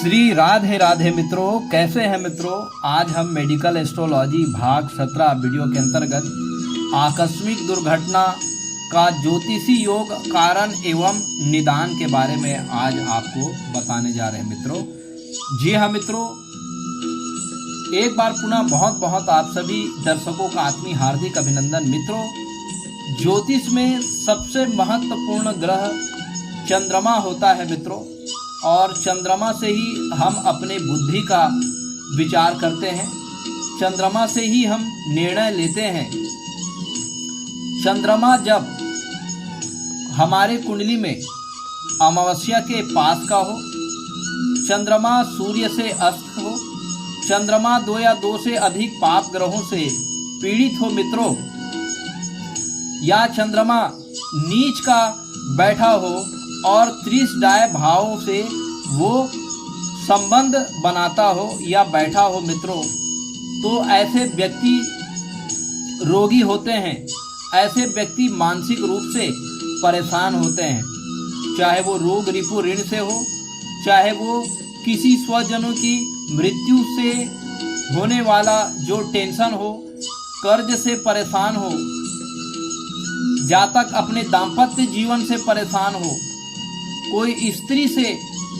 श्री राधे राधे मित्रों, कैसे हैं मित्रों। आज हम मेडिकल एस्ट्रोलॉजी भाग 17 वीडियो के अंतर्गत आकस्मिक दुर्घटना का ज्योतिषी योग कारण एवं निदान के बारे में आज आपको बताने जा रहे हैं मित्रों। जी हाँ मित्रों, एक बार पुनः बहुत बहुत आप सभी दर्शकों का आत्मीय हार्दिक अभिनंदन। मित्रों, ज्योतिष में सबसे महत्वपूर्ण ग्रह चंद्रमा होता है मित्रों, और चंद्रमा से ही हम अपने बुद्धि का विचार करते हैं, चंद्रमा से ही हम निर्णय लेते हैं। चंद्रमा जब हमारे कुंडली में अमावस्या के पास का हो, चंद्रमा सूर्य से अस्त हो, चंद्रमा 2 या 2 से अधिक पाप ग्रहों से पीड़ित हो मित्रों, या चंद्रमा नीच का बैठा हो और त्रिशदाय भावों से वो संबंध बनाता हो या बैठा हो मित्रों, तो ऐसे व्यक्ति रोगी होते हैं, ऐसे व्यक्ति मानसिक रूप से परेशान होते हैं। चाहे वो रोग रिपु ऋण से हो, चाहे वो किसी स्वजनों की मृत्यु से होने वाला जो टेंशन हो, कर्ज से परेशान हो, जातक अपने दाम्पत्य जीवन से परेशान हो, कोई स्त्री से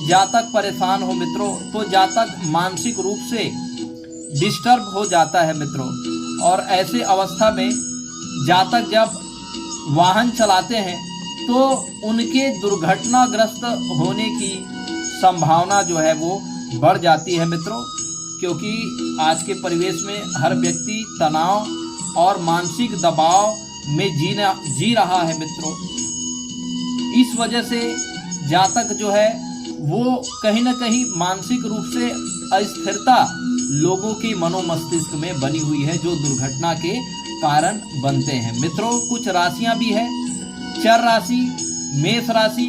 जातक परेशान हो मित्रों, तो जातक मानसिक रूप से डिस्टर्ब हो जाता है मित्रों। और ऐसे अवस्था में जातक जब वाहन चलाते हैं तो उनके दुर्घटनाग्रस्त होने की संभावना जो है वो बढ़ जाती है मित्रों, क्योंकि आज के परिवेश में हर व्यक्ति तनाव और मानसिक दबाव में जी रहा है मित्रों। इस वजह से जातक जो है वो कहीं ना कहीं मानसिक रूप से अस्थिरता लोगों की मनोमस्तिष्क में बनी हुई है, जो दुर्घटना के कारण बनते हैं मित्रों। कुछ राशियां भी है, चर राशि, मेष राशि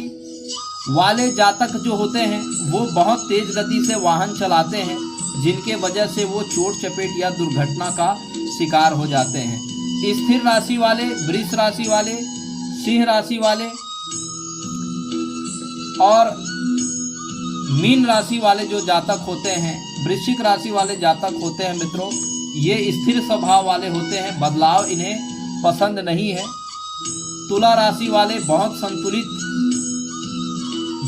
वाले जातक जो होते हैं वो बहुत तेज गति से वाहन चलाते हैं, जिनके वजह से वो चोट चपेट या दुर्घटना का शिकार हो जाते हैं। स्थिर राशि वाले, वृष राशि वाले, सिंह राशि वाले और मीन राशि वाले जो जातक होते हैं, वृश्चिक राशि वाले जातक होते हैं मित्रों, ये स्थिर स्वभाव वाले होते हैं, बदलाव इन्हें पसंद नहीं है। तुला राशि वाले बहुत संतुलित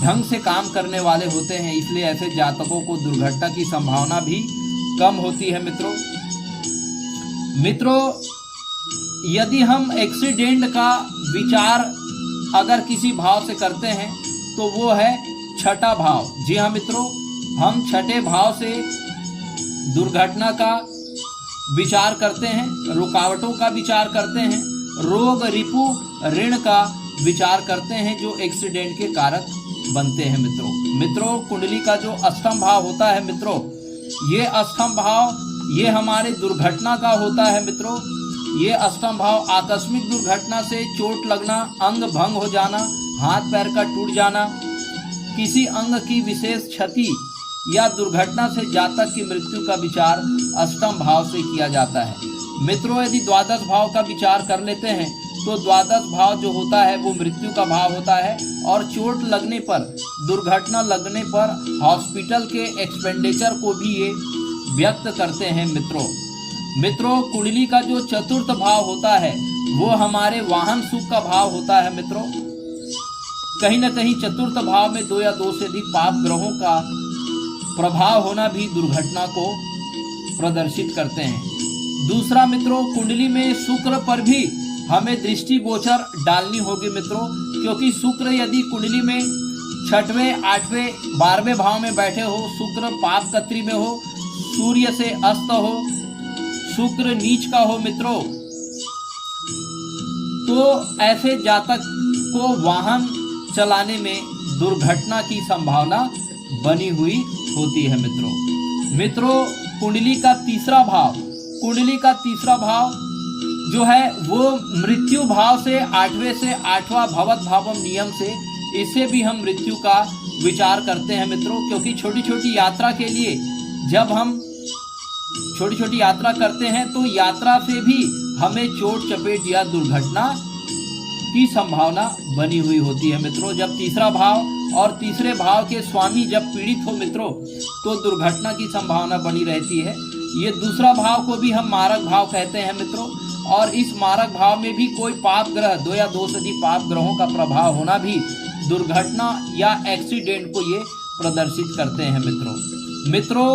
ढंग से काम करने वाले होते हैं, इसलिए ऐसे जातकों को दुर्घटना की संभावना भी कम होती है मित्रों, यदि हम एक्सीडेंट का विचार अगर किसी भाव से करते हैं तो वो है छठा भाव। जी हाँ मित्रों, हम छठे भाव से दुर्घटना का विचार करते हैं, रुकावटों का विचार करते हैं, रोग रिपु ऋण का विचार करते हैं, जो एक्सीडेंट के कारक बनते हैं मित्रों। कुंडली का जो अष्टम भाव होता है मित्रों, ये अष्टम भाव ये हमारे दुर्घटना का होता है मित्रों। ये अष्टम भाव आकस्मिक दुर्घटना से चोट लगना, अंग भंग हो जाना, हाथ पैर का टूट जाना, किसी अंग की विशेष क्षति या दुर्घटना से जातक की मृत्यु का विचार अष्टम भाव से किया जाता है मित्रों। यदि द्वादश भाव का विचार कर लेते हैं तो द्वादश भाव जो होता है वो मृत्यु का भाव होता है, और चोट लगने पर, दुर्घटना लगने पर हॉस्पिटल के एक्सपेंडिचर को भी ये व्यक्त करते हैं मित्रों। कुंडली का जो चतुर्थ भाव होता है वो हमारे वाहन सुख का भाव होता है मित्रों। कहीं न कहीं चतुर्थ भाव में 2 या 2 से अधिक पाप ग्रहों का प्रभाव होना भी दुर्घटना को प्रदर्शित करते हैं। दूसरा मित्रों, कुंडली में शुक्र पर भी हमें दृष्टि गोचर डालनी होगी मित्रों, क्योंकि शुक्र यदि कुंडली में 6वें, 8वें, 12वें भाव में बैठे हो, शुक्र पाप कत्री में हो, सूर्य से अस्त हो, शुक्र नीच का हो मित्रों, तो ऐसे जातक को वाहन चलाने में दुर्घटना की संभावना बनी हुई होती है मित्रों। कुंडली का तीसरा भाव जो है वो मृत्यु भाव से 8वें से 8वां भवत भावम नियम से, इससे भी हम मृत्यु का विचार करते हैं मित्रों, क्योंकि छोटी छोटी यात्रा के लिए जब हम छोटी छोटी यात्रा करते हैं तो यात्रा से भी हमें चोट चपेट या दुर्घटना की संभावना बनी हुई होती है मित्रों। जब तीसरा भाव और तीसरे भाव के स्वामी जब पीड़ित हो मित्रों तो दुर्घटना की संभावना बनी रहती है। ये दूसरा भाव को भी हम मारक भाव कहते हैं मित्रों, और इस मारक भाव में भी कोई पाप ग्रह, 2 या 2 से अधिक पाप ग्रहों का प्रभाव होना भी दुर्घटना या एक्सीडेंट को ये प्रदर्शित करते हैं मित्रों।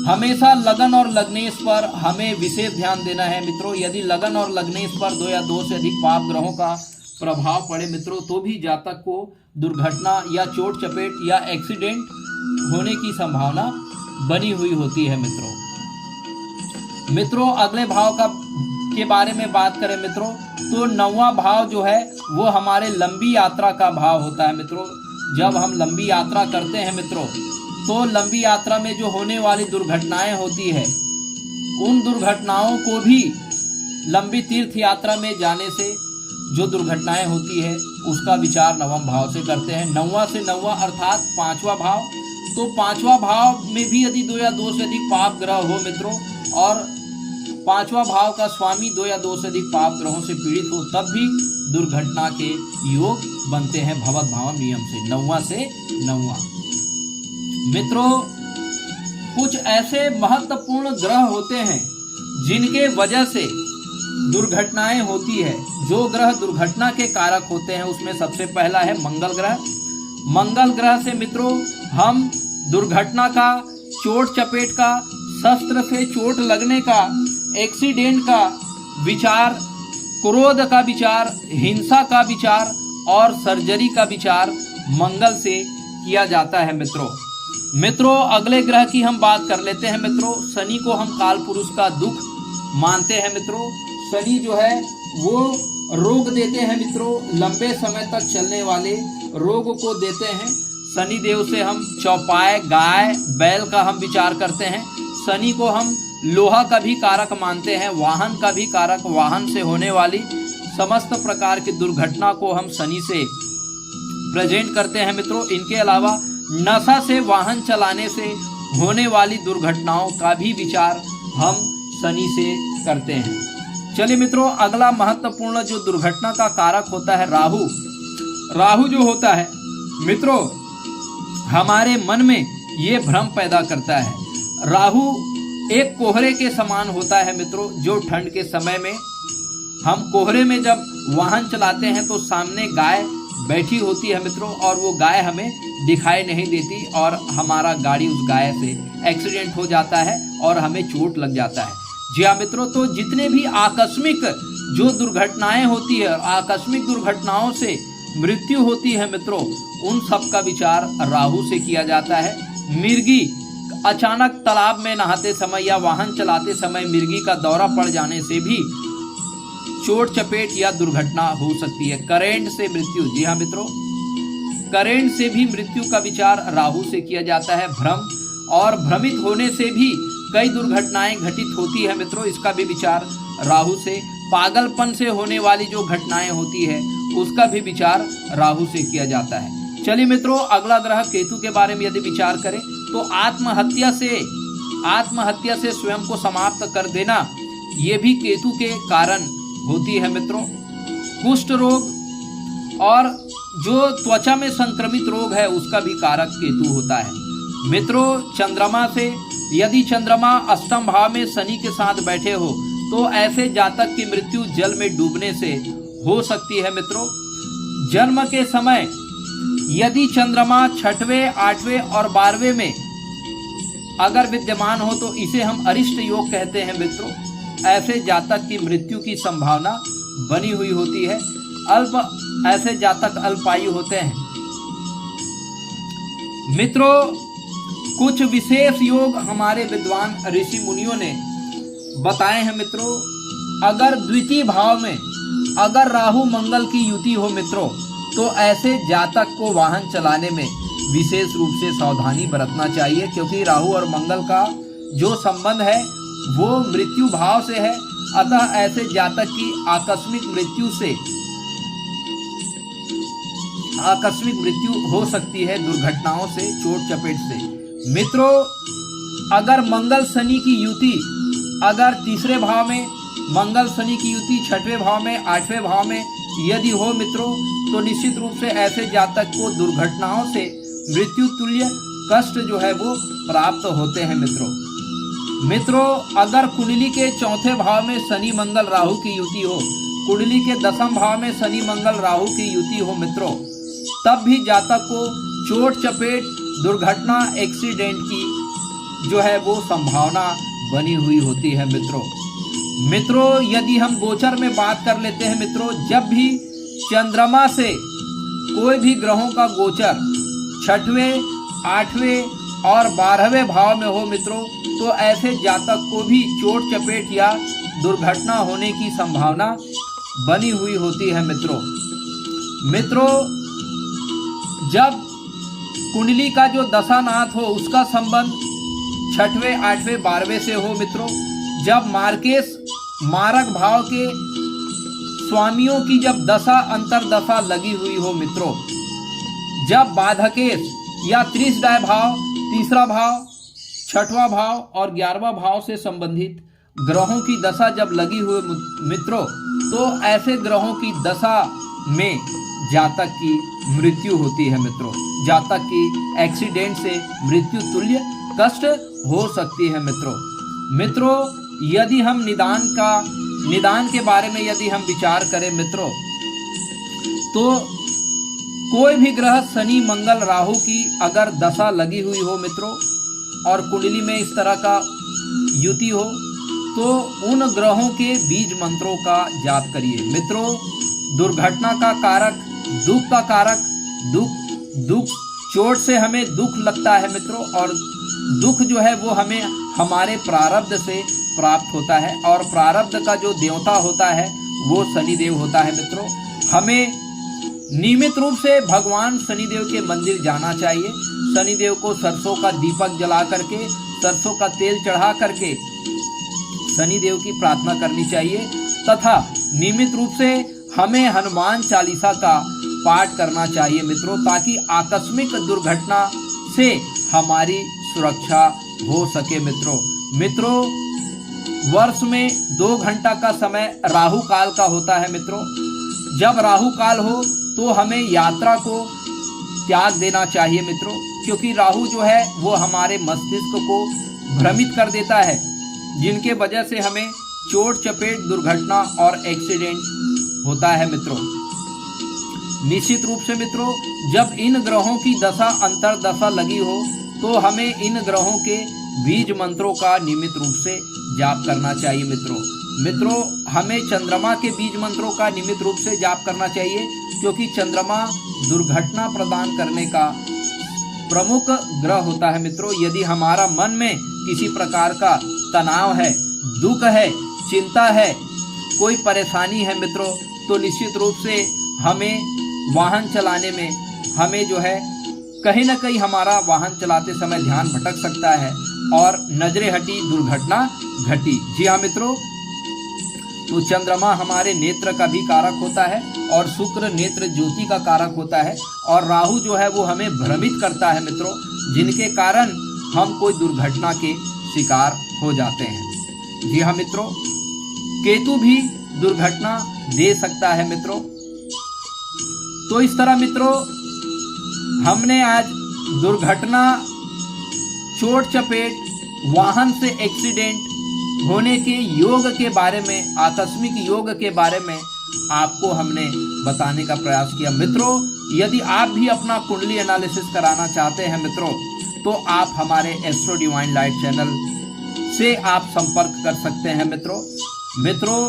हमेशा लगन और लग्नेश पर हमें विशेष ध्यान देना है मित्रों। यदि लगन और लग्नेश पर 2 या 2 से अधिक पाप ग्रहों का प्रभाव पड़े मित्रों तो भी जातक को दुर्घटना या चोट चपेट या एक्सीडेंट होने की संभावना बनी हुई होती है मित्रों। अगले भाव के बारे में बात करें मित्रों तो 9वां भाव जो है वो हमारे लंबी यात्रा का भाव होता है मित्रों। जब हम लंबी यात्रा करते हैं मित्रों तो लंबी यात्रा में जो होने वाली दुर्घटनाएं होती है उन दुर्घटनाओं को भी लंबी तीर्थ यात्रा में जाने से जो दुर्घटनाएं होती है उसका विचार 9वां भाव से करते हैं। 9वां से 9वां अर्थात 5वां भाव, तो 5वां भाव में भी यदि 2 या 2 से अधिक पाप ग्रह हो मित्रों और 5वां भाव का स्वामी 2 या 2 से अधिक पाप ग्रहों से पीड़ित हो तब भी दुर्घटना के योग बनते हैं भवत भाव नियम से। 9वां से 9वां मित्रों कुछ ऐसे महत्वपूर्ण ग्रह होते हैं जिनके वजह से दुर्घटनाएं होती है। जो ग्रह दुर्घटना के कारक होते हैं उसमें सबसे पहला है मंगल ग्रह। मंगल ग्रह से मित्रों हम दुर्घटना का, चोट चपेट का, शस्त्र से चोट लगने का, एक्सीडेंट का विचार, क्रोध का विचार, हिंसा का विचार और सर्जरी का विचार मंगल से किया जाता है मित्रों। अगले ग्रह की हम बात कर लेते हैं मित्रों। शनि को हम काल पुरुष का दुख मानते हैं मित्रों। शनि जो है वो रोग देते हैं मित्रों, लंबे समय तक चलने वाले रोग को देते हैं। शनि देव से हम चौपाए, गाय, बैल का हम विचार करते हैं। शनि को हम लोहा का भी कारक मानते हैं, वाहन का भी कारक, वाहन से होने वाली समस्त प्रकार की दुर्घटना को हम शनि से प्रेजेंट करते हैं मित्रों। इनके अलावा नशा से वाहन चलाने से होने वाली दुर्घटनाओं का भी विचार हम शनि से करते हैं। चलिए मित्रों अगला महत्वपूर्ण जो दुर्घटना का कारक होता है राहु जो होता है मित्रों हमारे मन में ये भ्रम पैदा करता है। राहु एक कोहरे के समान होता है मित्रों, जो ठंड के समय में हम कोहरे में जब वाहन चलाते हैं तो सामने गाय बैठी होती है मित्रों और वो गाय हमें दिखाई नहीं देती और हमारा गाड़ी उस गाय से एक्सीडेंट हो जाता है और हमें चोट लग जाता है। जी हाँ मित्रों, तो जितने भी आकस्मिक जो दुर्घटनाएं होती है, आकस्मिक दुर्घटनाओं से मृत्यु होती है मित्रों, उन सब का विचार राहु से किया जाता है। मिर्गी अचानक तालाब में नहाते समय या वाहन चलाते समय मिर्गी का दौरा पड़ जाने से भी चोट चपेट या दुर्घटना हो सकती है। करंट से मृत्यु, जी हाँ मित्रों, करंट से भी मृत्यु का विचार राहु से किया जाता है। भ्रम और भ्रमित होने से भी कई दुर्घटनाएं घटित होती है मित्रों, इसका भी विचार राहु से। पागलपन से होने वाली जो घटनाएं होती है उसका भी विचार राहु से किया जाता है। चलिए मित्रों अगला ग्रह केतु के बारे में यदि विचार करें तो आत्महत्या से स्वयं को समाप्त कर देना ये भी केतु के कारण होती है मित्रों। कुष्ठ रोग और जो त्वचा में संक्रमित रोग है उसका भी कारक केतु होता है मित्रों। चंद्रमा से यदि चंद्रमा अष्टम भाव में शनि के साथ बैठे हो तो ऐसे जातक की मृत्यु जल में डूबने से हो सकती है मित्रों। जन्म के समय यदि चंद्रमा 6वें, 8वें और 12वें में अगर विद्यमान हो तो इसे हम अरिष्ट योग कहते हैं मित्रों। ऐसे जातक की मृत्यु की संभावना बनी हुई होती है। ऐसे जातक अल्पायु होते हैं मित्रों। कुछ विशेष योग हमारे विद्वान ऋषि मुनियों ने बताए हैं मित्रों। अगर द्वितीय भाव में अगर राहु मंगल की युति हो मित्रों तो ऐसे जातक को वाहन चलाने में विशेष रूप से सावधानी बरतना चाहिए, क्योंकि राहु और मंगल का जो संबंध है वो मृत्यु भाव से है। अतः ऐसे जातक की आकस्मिक मृत्यु हो सकती है दुर्घटनाओं से, चोट चपेट से। मित्रों अगर मंगल शनि की युति अगर तीसरे भाव में, मंगल शनि की युति 6वें भाव में, 8वें भाव में यदि हो मित्रों तो निश्चित रूप से ऐसे जातक को दुर्घटनाओं से मृत्यु तुल्य कष्ट जो है वो प्राप्त होते हैं मित्रों अगर कुंडली के चौथे भाव में शनि मंगल राहु की युति हो, कुंडली के दसम भाव में शनि मंगल राहु की युति हो मित्रों, तब भी जातक को चोट चपेट दुर्घटना एक्सीडेंट की जो है वो संभावना बनी हुई होती है मित्रों यदि हम गोचर में बात कर लेते हैं मित्रों, जब भी चंद्रमा से कोई भी ग्रहों का गोचर छठवें, आठवें और 12वें भाव में हो मित्रों, तो ऐसे जातक को भी चोट चपेट या दुर्घटना होने की संभावना बनी हुई होती है मित्रों जब कुंडली का जो दशानाथ हो उसका संबंध छठवें, आठवें, 12वें से हो मित्रों, जब मार्केश मारक भाव के स्वामियों की जब दशा अंतरदशा लगी हुई हो मित्रों, जब बाधकेश या त्रिशदाय भाव, तीसरा भाव, छठवां भाव और 11वां भाव से संबंधित ग्रहों की दशा जब लगी हुई मित्रों, तो ऐसे ग्रहों की दशा में जातक की मृत्यु होती है जातक की एक्सीडेंट से मृत्यु तुल्य कष्ट हो सकती है मित्रों यदि हम निदान के बारे में यदि हम विचार करें मित्रों, तो कोई भी ग्रह शनि मंगल राहु की अगर दशा लगी हुई हो मित्रों और कुंडली में इस तरह का युति हो, तो उन ग्रहों के बीज मंत्रों का जाप करिए मित्रों। दुर्घटना का कारक, दुख का कारक, दुख चोट से हमें दुख लगता है मित्रों, और दुख जो है वो हमें हमारे प्रारब्ध से प्राप्त होता है, और प्रारब्ध का जो देवता होता है वो शनिदेव होता है मित्रों। हमें नियमित रूप से भगवान शनिदेव के मंदिर जाना चाहिए। शनिदेव को सरसों का दीपक जला करके, सरसों का तेल चढ़ा करके शनिदेव की प्रार्थना करनी चाहिए, तथा नियमित रूप से हमें हनुमान चालीसा का पाठ करना चाहिए मित्रों, ताकि आकस्मिक दुर्घटना से हमारी सुरक्षा हो सके मित्रों वर्ष में 2 घंटा का समय राहु काल का होता है मित्रों। जब राहु काल हो तो हमें यात्रा को त्याग देना चाहिए मित्रों, क्योंकि राहु जो है वो हमारे मस्तिष्क को भ्रमित कर देता है, जिनके वजह से हमें चोट चपेट दुर्घटना और एक्सीडेंट होता है मित्रों। निश्चित रूप से मित्रों जब इन ग्रहों की दशा अंतरदशा लगी हो, तो हमें इन ग्रहों के बीज मंत्रों का नियमित रूप से जाप करना चाहिए मित्रों हमें चंद्रमा के बीज मंत्रों का नियमित रूप से जाप करना चाहिए, क्योंकि चंद्रमा दुर्घटना प्रदान करने का प्रमुख ग्रह होता है मित्रों। यदि हमारा मन में किसी प्रकार का तनाव है, दुख है, चिंता है, कोई परेशानी है मित्रों, तो निश्चित रूप से हमें वाहन चलाने में हमें जो है कहीं ना कहीं हमारा वाहन चलाते समय ध्यान भटक सकता है और नजरें हटी, दुर्घटना घटी। जी हाँ मित्रों, तो चंद्रमा हमारे नेत्र का भी कारक होता है और शुक्र नेत्र ज्योति का कारक होता है, और राहु जो है वो हमें भ्रमित करता है मित्रों, जिनके कारण हम कोई दुर्घटना के शिकार हो जाते हैं। जी हाँ मित्रों, केतु भी दुर्घटना दे सकता है मित्रों। तो इस तरह मित्रों हमने आज दुर्घटना, चोट चपेट, वाहन से एक्सीडेंट होने के योग के बारे में, आकस्मिक योग के बारे में आपको हमने बताने का प्रयास किया मित्रों। यदि आप भी अपना कुंडली एनालिसिस कराना चाहते हैं मित्रों, तो आप हमारे एस्ट्रो डिवाइन लाइट चैनल से आप संपर्क कर सकते हैं मित्रों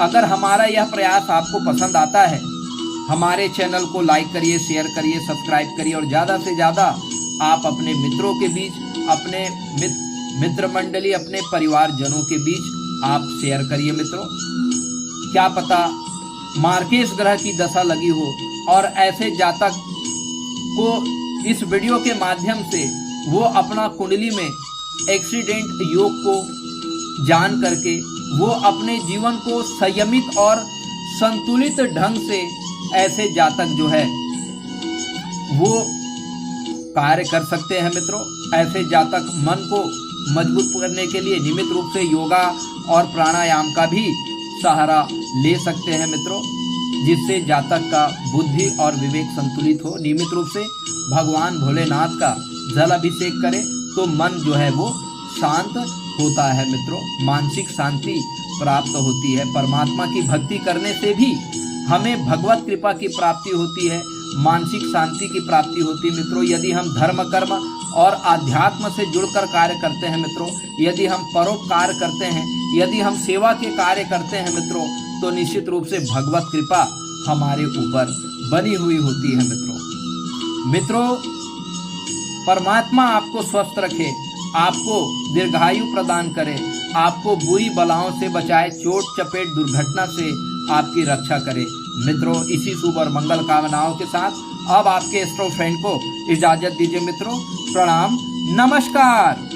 अगर हमारा यह प्रयास आपको पसंद आता है, हमारे चैनल को लाइक करिए, शेयर करिए, सब्सक्राइब करिए, और ज़्यादा से ज़्यादा आप अपने मित्रों के बीच, अपने मित्र मंडली, अपने परिवारजनों के बीच आप शेयर करिए मित्रों। क्या पता मार्केश ग्रह की दशा लगी हो और ऐसे जातक को इस वीडियो के माध्यम से वो अपना कुंडली में एक्सीडेंट योग को जान करके वो अपने जीवन को संयमित और संतुलित ढंग से ऐसे जातक जो है वो कार्य कर सकते हैं मित्रों। ऐसे जातक मन को मजबूत करने के लिए नियमित रूप से योगा और प्राणायाम का भी सहारा ले सकते हैं मित्रों। जिससे जातक का बुद्धि और विवेक संतुलित हो। नियमित रूप से भगवान भोलेनाथ का जल अभिषेक करें तो मन जो है वो शांत होता है मित्रों, मानसिक शांति प्राप्त होती है। परमात्मा की भक्ति करने से भी हमें भगवत कृपा की प्राप्ति होती है, मानसिक शांति की प्राप्ति होती है मित्रों। यदि हम धर्म कर्म और आध्यात्म से जुड़कर कार्य करते हैं मित्रों, यदि हम परोपकार करते हैं, यदि हम सेवा के कार्य करते हैं मित्रों, तो निश्चित रूप से भगवत कृपा हमारे ऊपर बनी हुई होती है मित्रों। परमात्मा आपको स्वस्थ रखे, आपको दीर्घायु प्रदान करे, आपको बुरी बलाओं से बचाए, चोट चपेट दुर्घटना से आपकी रक्षा करे मित्रों। इसी शुभ और मंगल कामनाओं के साथ अब आपके एस्ट्रो फ्रेंड को इजाजत दीजिए मित्रों। प्रणाम, नमस्कार।